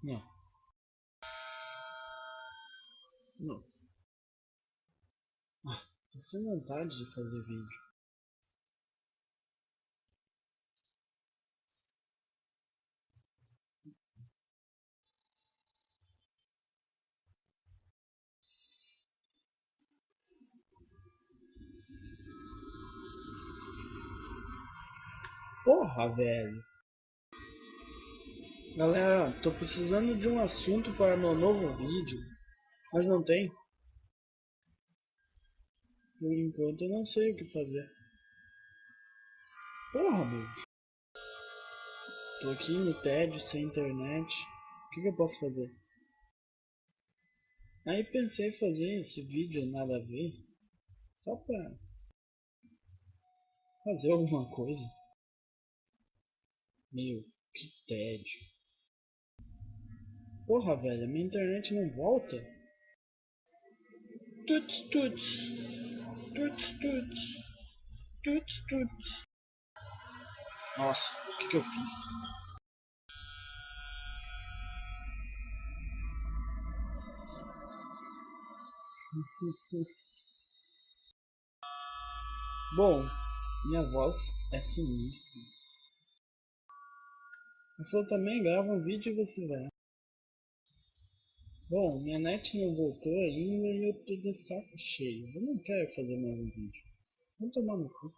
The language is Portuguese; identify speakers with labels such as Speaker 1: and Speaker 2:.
Speaker 1: Não. Não. Tô sem vontade de fazer vídeo. Porra, velho. Galera, tô precisando de um assunto para meu novo vídeo, mas não tem. Por enquanto eu não sei o que fazer. Porra, meu. Tô aqui no tédio, sem internet. O que eu posso fazer? Aí pensei em fazer esse vídeo nada a ver, só pra fazer alguma coisa. Meu, que tédio. Porra, velho, minha internet não volta. Tuts, tuts. Tuts, tuts. Tuts, tuts. Nossa, o que eu fiz? Bom, minha voz é sinistra. Mas eu também gravo um vídeo e você vai. Bom, minha net não voltou ainda e eu tô de saco cheio. Eu não quero fazer mais um vídeo. Vamos tomar no cu.